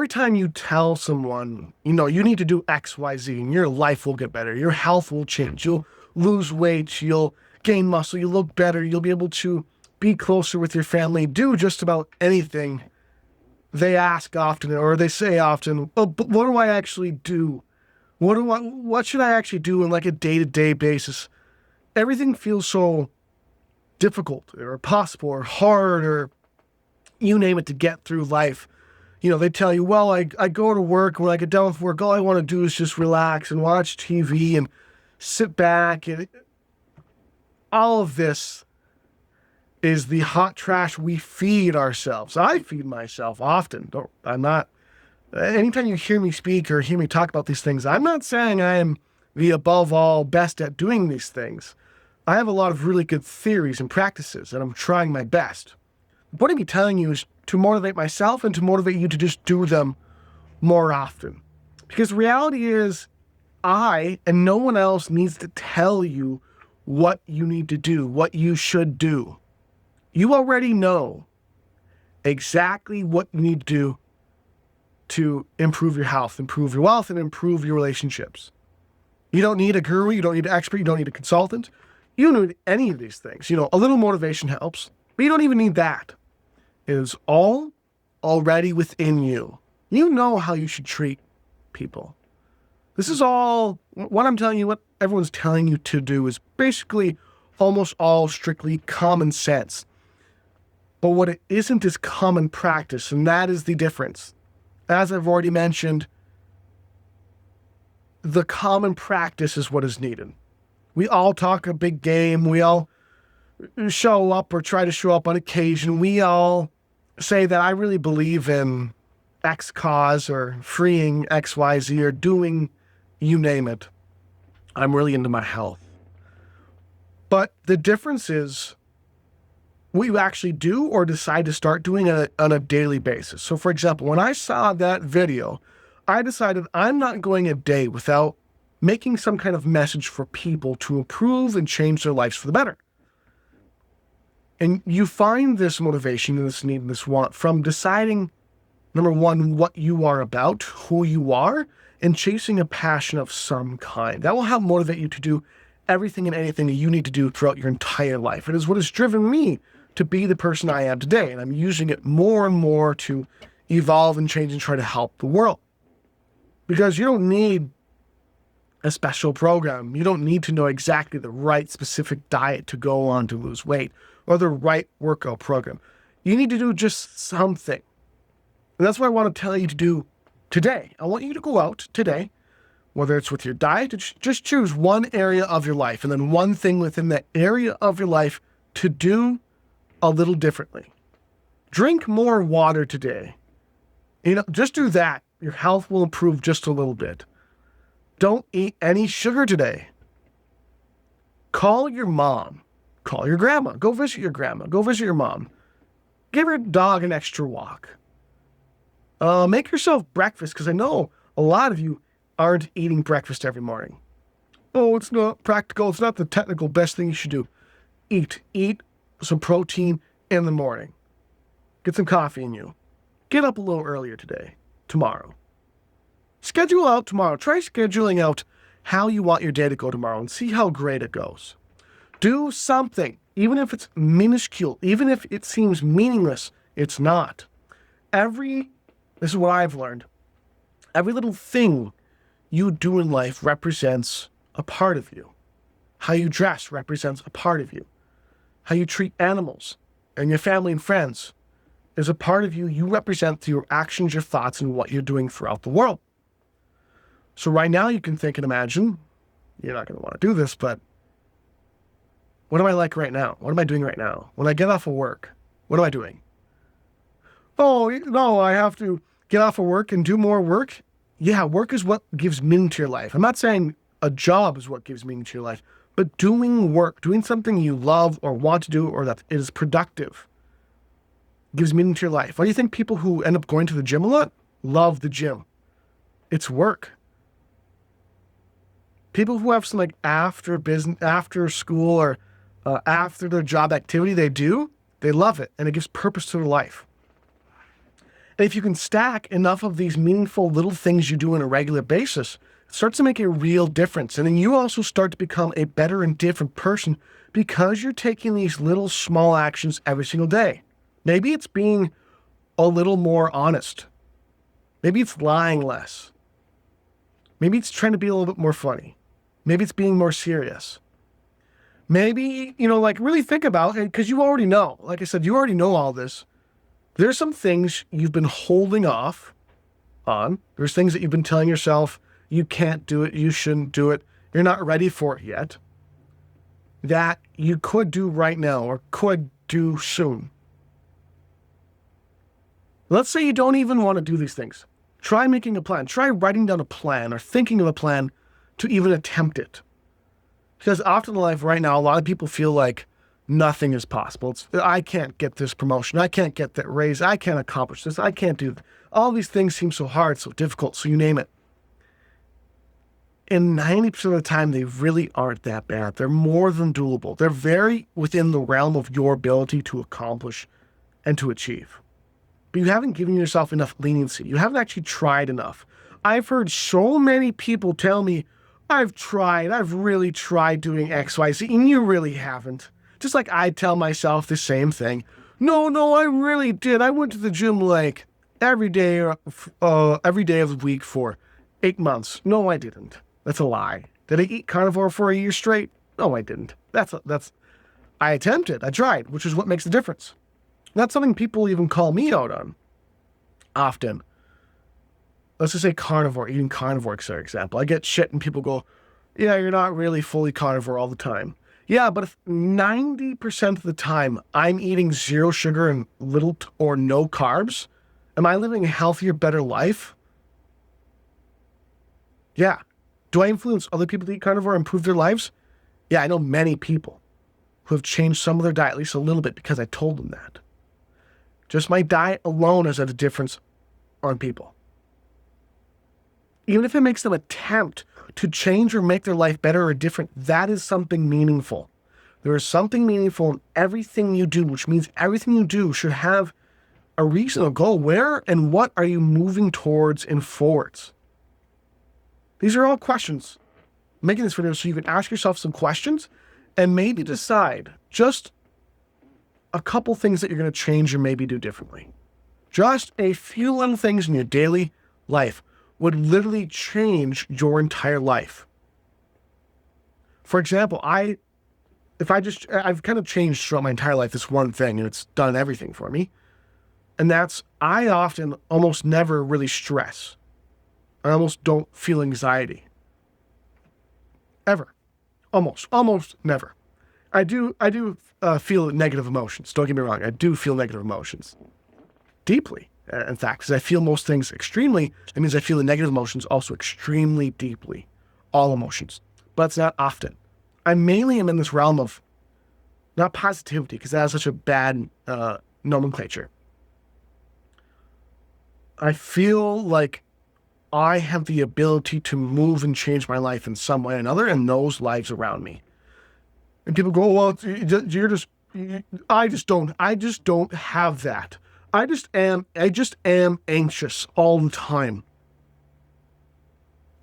every time you tell someone, you need to do X, Y, Z, and your life will get better, your health will change, you'll lose weight, you'll gain muscle, you'll look better, you'll be able to be closer with your family, do just about anything, they ask often, or they say often, oh, but what do I actually do? What should I actually do on like a day-to-day basis? Everything feels so difficult or impossible or hard or you name it to get through life. They tell you, well, I go to work. When I get done with work, all I want to do is just relax and watch TV and sit back. And all of this is the hot trash we feed ourselves. I feed myself often. Anytime you hear me speak or hear me talk about these things, I'm not saying I am the above all best at doing these things. I have a lot of really good theories and practices, and I'm trying my best. What I'm telling you is to motivate myself and to motivate you to just do them more often. Because the reality is, I and no one else needs to tell you what you need to do, what you should do. You already know exactly what you need to do to improve your health, improve your wealth, and improve your relationships. You don't need a guru, you don't need an expert, you don't need a consultant. You don't need any of these things. A little motivation helps, but you don't even need that. It is all already within you. You know how you should treat people. This is all, what I'm telling you, what everyone's telling you to do is basically almost all strictly common sense. But what it isn't is common practice, and that is the difference. As I've already mentioned, the common practice is what is needed. We all talk a big game. We all show up or try to show up on occasion. We all say that I really believe in X cause or freeing XYZ or doing you name it. I'm really into my health. But the difference is what you actually do or decide to start doing on a daily basis. So for example, when I saw that video, I decided I'm not going a day without making some kind of message for people to improve and change their lives for the better. And you find this motivation and this need and this want from deciding, number one, what you are about, who you are, and chasing a passion of some kind. That will help motivate you to do everything and anything that you need to do throughout your entire life. It is what has driven me to be the person I am today. And I'm using it more and more to evolve and change and try to help the world. Because you don't need a special program. You don't need to know exactly the right specific diet to go on to lose weight or the right workout program. You need to do just something. And that's what I want to tell you to do today. I want you to go out today, whether it's with your diet, just choose one area of your life and then one thing within that area of your life to do a little differently. Drink more water today. Just do that. Your health will improve just a little bit. Don't eat any sugar today. Call your mom. Call your grandma. Go visit your grandma. Go visit your mom. Give your dog an extra walk. Make yourself breakfast, because I know a lot of you aren't eating breakfast every morning. Oh, it's not practical. It's not the technical best thing you should do. Eat some protein in the morning. Get some coffee in you. Get up a little earlier tomorrow. Schedule out tomorrow. Try scheduling out how you want your day to go tomorrow and see how great it goes. Do something, even if it's minuscule, even if it seems meaningless, it's not. This is what I've learned. Every little thing you do in life represents a part of you. How you dress represents a part of you. How you treat animals and your family and friends is a part of you. You represent through your actions, your thoughts, and what you're doing throughout the world. So right now you can think and imagine, you're not going to want to do this, but what am I like right now? What am I doing right now? When I get off of work, what am I doing? Oh, no, I have to get off of work and do more work. Yeah, work is what gives meaning to your life. I'm not saying a job is what gives meaning to your life, but doing work, doing something you love or want to do or that is productive gives meaning to your life. Why do you think people who end up going to the gym a lot love the gym? It's work. People who have some after school or after their job activity they love it, and it gives purpose to their life. And if you can stack enough of these meaningful little things you do on a regular basis, it starts to make a real difference. And then you also start to become a better and different person because you're taking these little small actions every single day. Maybe it's being a little more honest. Maybe it's lying less. Maybe it's trying to be a little bit more funny. Maybe it's being more serious. Maybe, really think about it, because you already know. Like I said, you already know all this. There's some things you've been holding off on. There's things that you've been telling yourself, you can't do it, you shouldn't do it, you're not ready for it yet, that you could do right now or could do soon. Let's say you don't even want to do these things. Try making a plan. Try writing down a plan or thinking of a plan to even attempt it. Because often in life right now, a lot of people feel like nothing is possible. I can't get this promotion. I can't get that raise. I can't accomplish this. I can't do that. All these things seem so hard, so difficult, so you name it. And 90% of the time, they really aren't that bad. They're more than doable. They're very within the realm of your ability to accomplish and to achieve. But you haven't given yourself enough leniency. You haven't actually tried enough. I've heard so many people tell me, I've really tried doing X, Y, Z, and you really haven't. Just like I tell myself the same thing. No, I really did. I went to the gym like every day of the week for 8 months. No, I didn't. That's a lie. Did I eat carnivore for a year straight? No, I didn't. I attempted. I tried, which is what makes the difference. That's something people even call me out on often. Let's just say eating carnivore, for example. I get shit and people go, yeah, you're not really fully carnivore all the time. Yeah, but if 90% of the time I'm eating zero sugar and little or no carbs, am I living a healthier, better life? Yeah. Do I influence other people to eat carnivore and improve their lives? Yeah, I know many people who have changed some of their diet, at least a little bit, because I told them that. Just my diet alone has had a difference on people. Even if it makes them attempt to change or make their life better or different, that is something meaningful. There is something meaningful in everything you do, which means everything you do should have a reason, a goal. Where and what are you moving towards and forwards? These are all questions. I'm making this video so you can ask yourself some questions and maybe decide just a couple things that you're going to change or maybe do differently. Just a few little things in your daily life would literally change your entire life. For example, I've kind of changed throughout my entire life this one thing, and it's done everything for me. And that's, I often almost never really stress. I almost don't feel anxiety. Ever. Almost never. I do feel negative emotions. Don't get me wrong. I do feel negative emotions. Deeply, in fact, because I feel most things extremely. That means I feel the negative emotions also extremely deeply. All emotions. But it's not often. I mainly am in this realm of not positivity, because that has such a bad nomenclature. I feel like I have the ability to move and change my life in some way or another, and those lives around me. And people go, well, I just don't have that. I just am anxious all the time.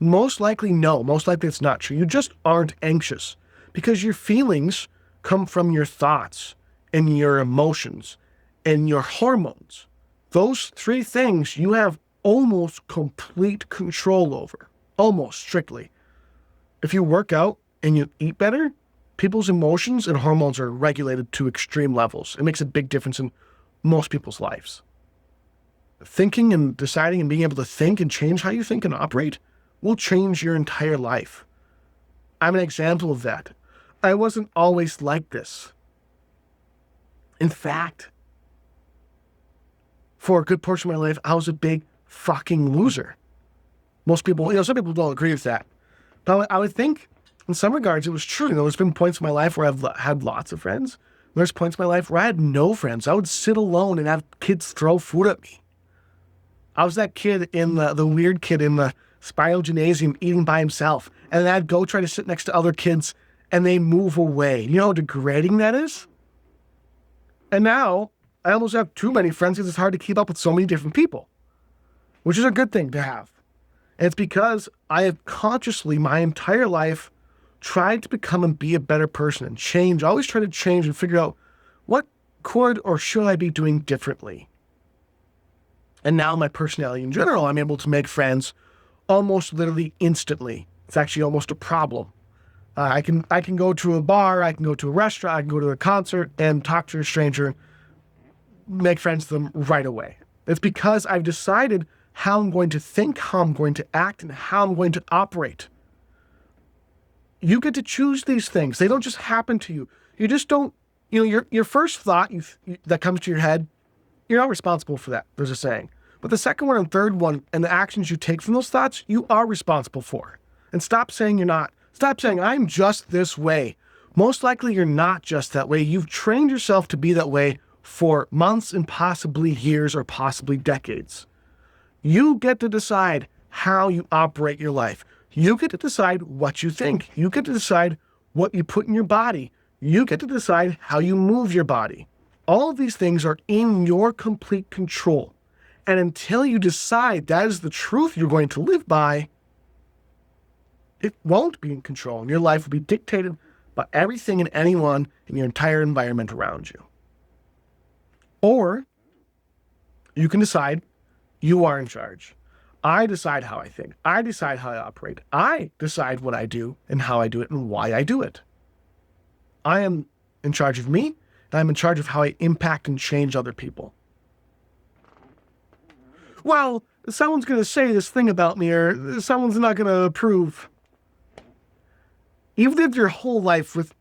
Most likely, no. Most likely it's not true. You just aren't anxious because your feelings come from your thoughts and your emotions and your hormones. Those three things you have almost complete control over, almost strictly. If you work out and you eat better, people's emotions and hormones are regulated to extreme levels. It makes a big difference in most people's lives. Thinking and deciding and being able to think and change how you think and operate will change your entire life. I'm an example of that. I wasn't always like this. In fact, for a good portion of my life, I was a big fucking loser. Most people, some people don't agree with that. But I would think in some regards it was true. There's been points in my life where I've had lots of friends. There's points in my life where I had no friends. I would sit alone and have kids throw food at me. I was that kid in the weird kid in the spiral gymnasium eating by himself. And then I'd go try to sit next to other kids and they move away. You know how degrading that is? And now I almost have too many friends because it's hard to keep up with so many different people, which is a good thing to have. And it's because I have consciously my entire life tried to become and be a better person and change, always try to change and figure out what could or should I be doing differently. And now my personality in general, I'm able to make friends almost literally instantly. It's actually almost a problem. I can go to a bar, I can go to a restaurant, I can go to a concert and talk to a stranger, make friends with them right away. It's because I've decided how I'm going to think, how I'm going to act, and how I'm going to operate. You get to choose these things. They don't just happen to you. You just don't, your first thought that comes to your head, you're not responsible for that, there's a saying. But the second one and third one and the actions you take from those thoughts, you are responsible for. And stop saying you're not. Stop saying, I'm just this way. Most likely you're not just that way. You've trained yourself to be that way for months and possibly years or possibly decades. You get to decide how you operate your life. You get to decide what you think. You get to decide what you put in your body. You get to decide how you move your body. All of these things are in your complete control. And until you decide that is the truth you're going to live by, it won't be in control. And your life will be dictated by everything and anyone in your entire environment around you. Or you can decide you are in charge. I decide how I think. I decide how I operate. I decide what I do and how I do it and why I do it. I am in charge of me, and I'm in charge of how I impact and change other people. Well, someone's going to say this thing about me, or someone's not going to approve. You've lived your whole life with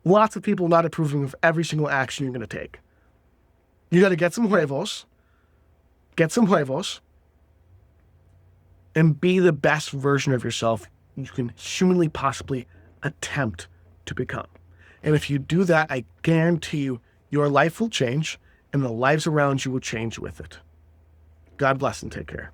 lots of people not approving of every single action you're going to take. You got to get some huevos, and be the best version of yourself you can humanly possibly attempt to become. And if you do that, I guarantee you, your life will change and the lives around you will change with it. God bless and take care.